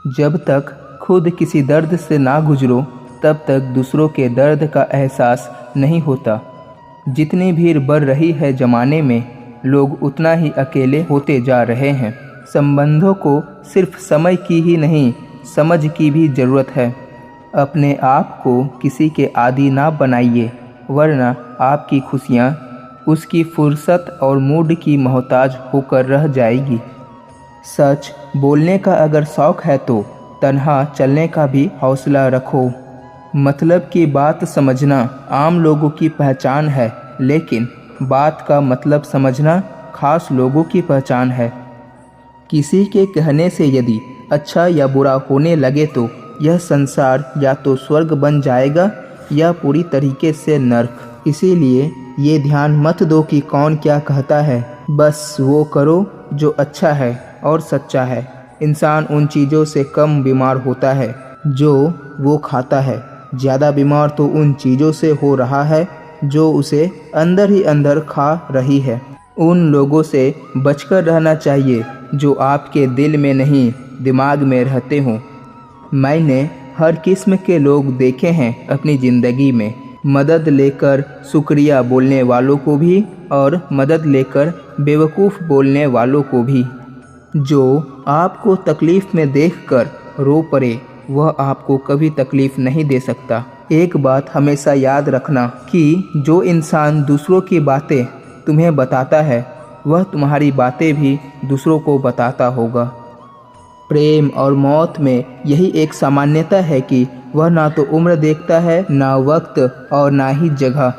जब तक खुद किसी दर्द से ना गुजरो तब तक दूसरों के दर्द का एहसास नहीं होता। जितनी भीड़ बढ़ रही है ज़माने में, लोग उतना ही अकेले होते जा रहे हैं। संबंधों को सिर्फ समय की ही नहीं, समझ की भी ज़रूरत है। अपने आप को किसी के आदी ना बनाइए, वरना आपकी खुशियाँ उसकी फुर्सत और मूड की मोहताज होकर रह जाएगी। सच बोलने का अगर शौक़ है तो तन्हा चलने का भी हौसला रखो। मतलब की बात समझना आम लोगों की पहचान है, लेकिन बात का मतलब समझना खास लोगों की पहचान है। किसी के कहने से यदि अच्छा या बुरा होने लगे तो यह संसार या तो स्वर्ग बन जाएगा या पूरी तरीके से नर्क। इसीलिए ये ध्यान मत दो कि कौन क्या कहता है, बस वो करो जो अच्छा है और सच्चा है। इंसान उन चीज़ों से कम बीमार होता है जो वो खाता है, ज़्यादा बीमार तो उन चीज़ों से हो रहा है जो उसे अंदर ही अंदर खा रही है। उन लोगों से बचकर रहना चाहिए जो आपके दिल में नहीं, दिमाग में रहते हों। मैंने हर किस्म के लोग देखे हैं अपनी ज़िंदगी में, मदद लेकर शुक्रिया बोलने वालों को भी और मदद लेकर बेवकूफ़ बोलने वालों को भी। जो आपको तकलीफ़ में देखकर रो पड़े वह आपको कभी तकलीफ़ नहीं दे सकता। एक बात हमेशा याद रखना कि जो इंसान दूसरों की बातें तुम्हें बताता है वह तुम्हारी बातें भी दूसरों को बताता होगा। प्रेम और मौत में यही एक सामान्यता है कि वह ना तो उम्र देखता है, ना वक्त और ना ही जगह।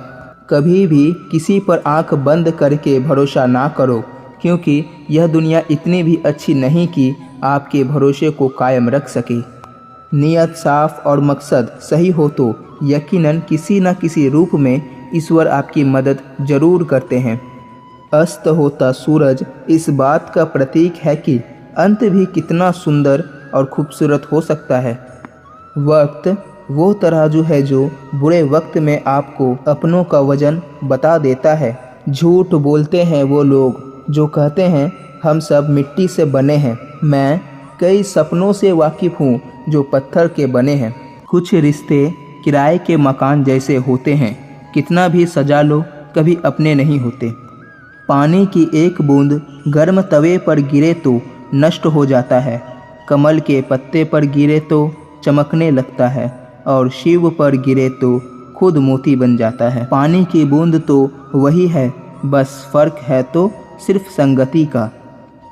कभी भी किसी पर आंख बंद करके भरोसा ना करो, क्योंकि यह दुनिया इतनी भी अच्छी नहीं कि आपके भरोसे को कायम रख सके। नियत साफ और मकसद सही हो तो यकीनन किसी न किसी रूप में ईश्वर आपकी मदद जरूर करते हैं। अस्त होता सूरज इस बात का प्रतीक है कि अंत भी कितना सुंदर और खूबसूरत हो सकता है। वक्त वो तराजू है जो बुरे वक्त में आपको अपनों का वजन बता देता है। झूठ बोलते हैं वो लोग जो कहते हैं हम सब मिट्टी से बने हैं। मैं कई सपनों से वाकिफ़ हूँ जो पत्थर के बने हैं। कुछ रिश्ते किराए के मकान जैसे होते हैं, कितना भी सजा लो कभी अपने नहीं होते। पानी की एक बूंद गर्म तवे पर गिरे तो नष्ट हो जाता है, कमल के पत्ते पर गिरे तो चमकने लगता है और शिव पर गिरे तो खुद मोती बन जाता है। पानी की बूंद तो वही है, बस फ़र्क है तो सिर्फ संगति का।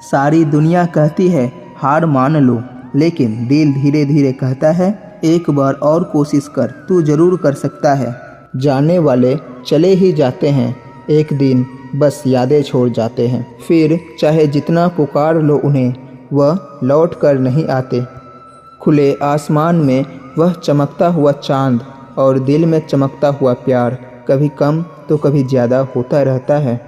सारी दुनिया कहती है हार मान लो, लेकिन दिल धीरे धीरे कहता है एक बार और कोशिश कर, तू ज़रूर कर सकता है। जाने वाले चले ही जाते हैं, एक दिन बस यादें छोड़ जाते हैं। फिर चाहे जितना पुकार लो उन्हें, वह लौट कर नहीं आते। खुले आसमान में वह चमकता हुआ चांद और दिल में चमकता हुआ प्यार कभी कम तो कभी ज़्यादा होता रहता है।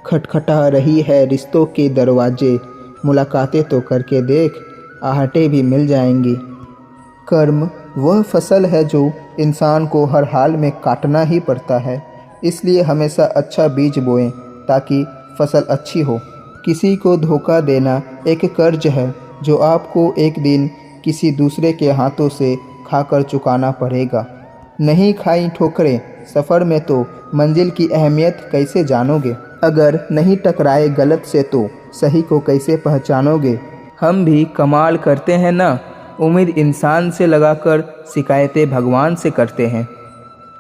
खटखटा रही है रिश्तों के दरवाजे, मुलाकातें तो करके देख, आहटें भी मिल जाएंगी। कर्म वह फसल है जो इंसान को हर हाल में काटना ही पड़ता है, इसलिए हमेशा अच्छा बीज बोएं ताकि फसल अच्छी हो। किसी को धोखा देना एक कर्ज है जो आपको एक दिन किसी दूसरे के हाथों से खाकर चुकाना पड़ेगा। नहीं खाई ठोकरें सफ़र में तो मंजिल की अहमियत कैसे जानोगे? अगर नहीं टकराए गलत से तो सही को कैसे पहचानोगे? हम भी कमाल करते हैं ना, उम्मीद इंसान से लगाकर शिकायतें भगवान से करते हैं।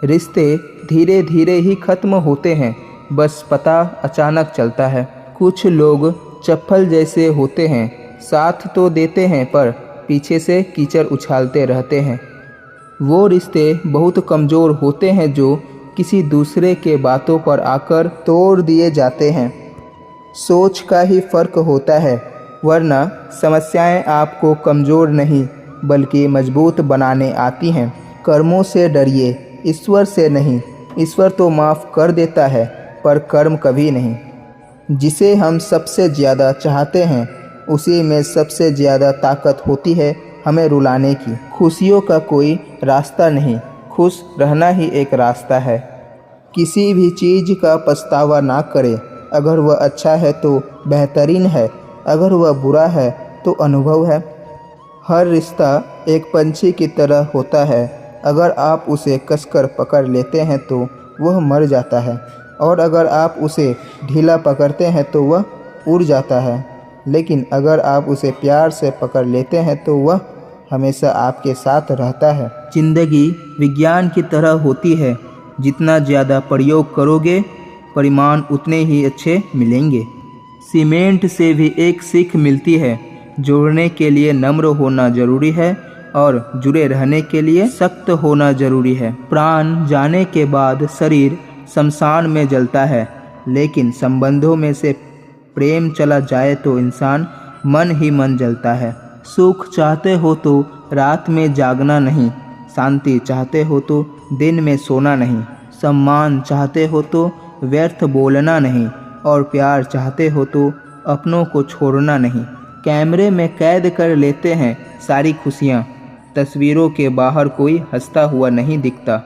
रिश्ते धीरे धीरे ही ख़त्म होते हैं, बस पता अचानक चलता है। कुछ लोग चप्पल जैसे होते हैं, साथ तो देते हैं पर पीछे से कीचड़ उछालते रहते हैं। वो रिश्ते बहुत कमज़ोर होते हैं जो किसी दूसरे के बातों पर आकर तोड़ दिए जाते हैं। सोच का ही फ़र्क होता है, वरना समस्याएं आपको कमज़ोर नहीं बल्कि मजबूत बनाने आती हैं। कर्मों से डरिए, ईश्वर से नहीं। ईश्वर तो माफ़ कर देता है पर कर्म कभी नहीं। जिसे हम सबसे ज़्यादा चाहते हैं उसी में सबसे ज़्यादा ताकत होती है हमें रुलाने की। खुशियों का कोई रास्ता नहीं, खुश रहना ही एक रास्ता है। किसी भी चीज़ का पछतावा ना करें, अगर वह अच्छा है तो बेहतरीन है, अगर वह बुरा है तो अनुभव है। हर रिश्ता एक पंछी की तरह होता है। अगर आप उसे कसकर पकड़ लेते हैं तो वह मर जाता है, और अगर आप उसे ढीला पकड़ते हैं तो वह उड़ जाता है। लेकिन अगर आप उसे प्यार से पकड़ लेते हैं तो वह हमेशा आपके साथ रहता है। जिंदगी विज्ञान की तरह होती है, जितना ज़्यादा प्रयोग करोगे परिमाण उतने ही अच्छे मिलेंगे। सीमेंट से भी एक सीख मिलती है, जोड़ने के लिए नम्र होना जरूरी है और जुड़े रहने के लिए सख्त होना जरूरी है। प्राण जाने के बाद शरीर शमशान में जलता है, लेकिन संबंधों में से प्रेम चला जाए तो इंसान मन ही मन जलता है। सुख चाहते हो तो रात में जागना नहीं, शांति चाहते हो तो दिन में सोना नहीं, सम्मान चाहते हो तो व्यर्थ बोलना नहीं, और प्यार चाहते हो तो अपनों को छोड़ना नहीं। कैमरे में कैद कर लेते हैं सारी खुशियाँ, तस्वीरों के बाहर कोई हंसता हुआ नहीं दिखता।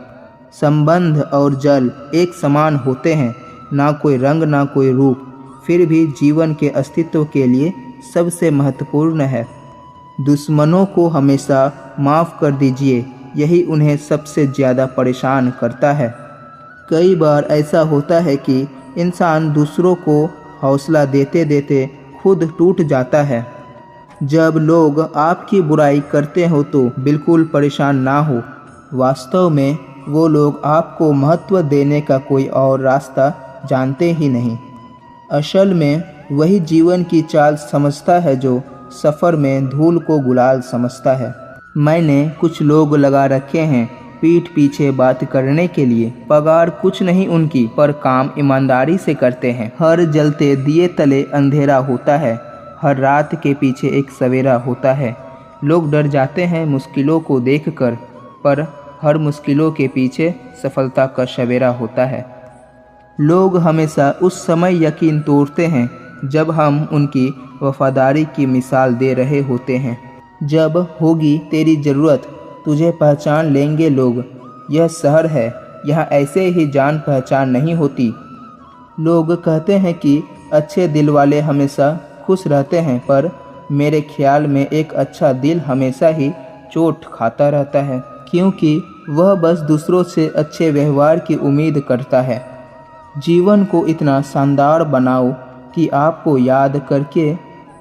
संबंध और जल एक समान होते हैं, ना कोई रंग ना कोई रूप, फिर भी जीवन के अस्तित्व के लिए सबसे महत्वपूर्ण है। दुश्मनों को हमेशा माफ़ कर दीजिए, यही उन्हें सबसे ज़्यादा परेशान करता है। कई बार ऐसा होता है कि इंसान दूसरों को हौसला देते देते खुद टूट जाता है। जब लोग आपकी बुराई करते हो तो बिल्कुल परेशान ना हो, वास्तव में वो लोग आपको महत्व देने का कोई और रास्ता जानते ही नहीं। असल में वही जीवन की चाल समझता है जो सफ़र में धूल को गुलाल समझता है। मैंने कुछ लोग लगा रखे हैं पीठ पीछे बात करने के लिए। पगार कुछ नहीं उनकी, पर काम ईमानदारी से करते हैं। हर जलते दिए तले अंधेरा होता है, हर रात के पीछे एक सवेरा होता है। लोग डर जाते हैं मुश्किलों को देखकर, पर हर मुश्किलों के पीछे सफलता का सवेरा होता है। लोग हमेशा उस समय यकीन तोड़ते हैं जब हम उनकी वफादारी की मिसाल दे रहे होते हैं। जब होगी तेरी ज़रूरत तुझे पहचान लेंगे लोग। यह शहर है, यहाँ ऐसे ही जान पहचान नहीं होती। लोग कहते हैं कि अच्छे दिल वाले हमेशा खुश रहते हैं, पर मेरे ख्याल में एक अच्छा दिल हमेशा ही चोट खाता रहता है, क्योंकि वह बस दूसरों से अच्छे व्यवहार की उम्मीद करता है। जीवन को इतना शानदार बनाओ कि आपको याद करके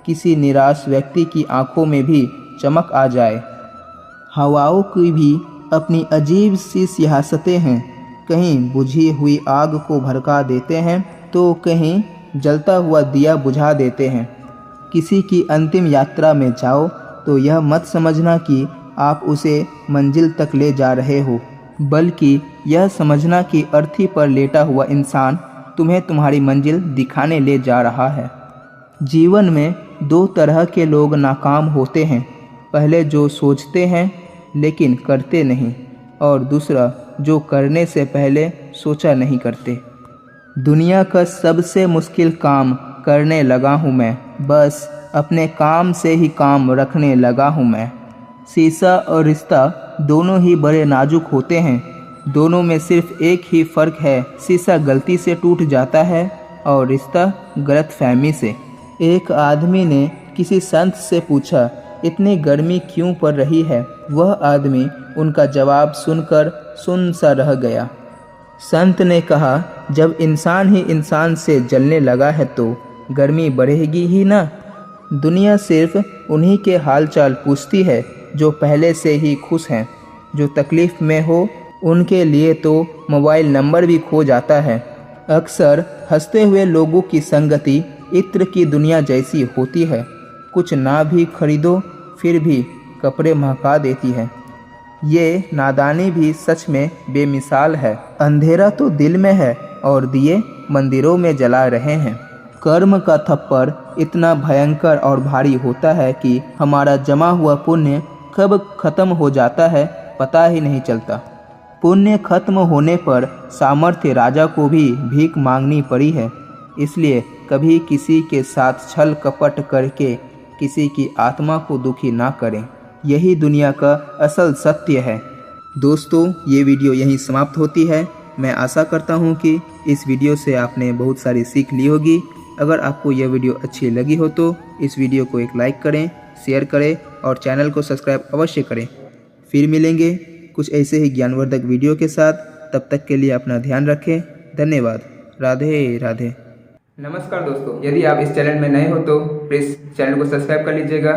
किसी निराश व्यक्ति की आंखों में भी चमक आ जाए। हवाओं की भी अपनी अजीब सी सियासतें हैं, कहीं बुझी हुई आग को भड़का देते हैं तो कहीं जलता हुआ दिया बुझा देते हैं। किसी की अंतिम यात्रा में जाओ तो यह मत समझना कि आप उसे मंजिल तक ले जा रहे हो, बल्कि यह समझना कि अर्थी पर लेटा हुआ इंसान तुम्हें तुम्हारी मंजिल दिखाने ले जा रहा है। जीवन में दो तरह के लोग नाकाम होते हैं, पहले जो सोचते हैं लेकिन करते नहीं, और दूसरा जो करने से पहले सोचा नहीं करते। दुनिया का सबसे मुश्किल काम करने लगा हूँ मैं, बस अपने काम से ही काम रखने लगा हूँ मैं। शीशा और रिश्ता दोनों ही बड़े नाजुक होते हैं, दोनों में सिर्फ एक ही फ़र्क है, शीशा गलती से टूट जाता है और रिश्ता गलतफहमी से। एक आदमी ने किसी संत से पूछा, इतनी गर्मी क्यों पड़ रही है? वह आदमी उनका जवाब सुनकर सुन्न सा रह गया। संत ने कहा, जब इंसान ही इंसान से जलने लगा है तो गर्मी बढ़ेगी ही ना। दुनिया सिर्फ उन्हीं के हालचाल पूछती है जो पहले से ही खुश हैं। जो तकलीफ़ में हो उनके लिए तो मोबाइल नंबर भी खो जाता है। अक्सर हंसते हुए लोगों की संगति इत्र की दुनिया जैसी होती है, कुछ ना भी खरीदो फिर भी कपड़े महका देती है। ये नादानी भी सच में बेमिसाल है। अंधेरा तो दिल में है और दिए मंदिरों में जला रहे हैं। कर्म का थप्पड़ इतना भयंकर और भारी होता है कि हमारा जमा हुआ पुण्य कब खत्म हो जाता है पता ही नहीं चलता। पुण्य खत्म होने पर सामर्थ्य राजा को भी भीख मांगनी पड़ी है। इसलिए कभी किसी के साथ छल कपट करके किसी की आत्मा को दुखी ना करें। यही दुनिया का असल सत्य है। दोस्तों, ये वीडियो यहीं समाप्त होती है। मैं आशा करता हूँ कि इस वीडियो से आपने बहुत सारी सीख ली होगी। अगर आपको यह वीडियो अच्छी लगी हो तो इस वीडियो को एक लाइक करें, शेयर करें और चैनल को सब्सक्राइब अवश्य करें। फिर मिलेंगे कुछ ऐसे ही ज्ञानवर्धक वीडियो के साथ। तब तक के लिए अपना ध्यान रखें। धन्यवाद। राधे राधे। नमस्कार दोस्तों, यदि आप इस चैनल में नए हो तो प्लीज़ चैनल को सब्सक्राइब कर लीजिएगा।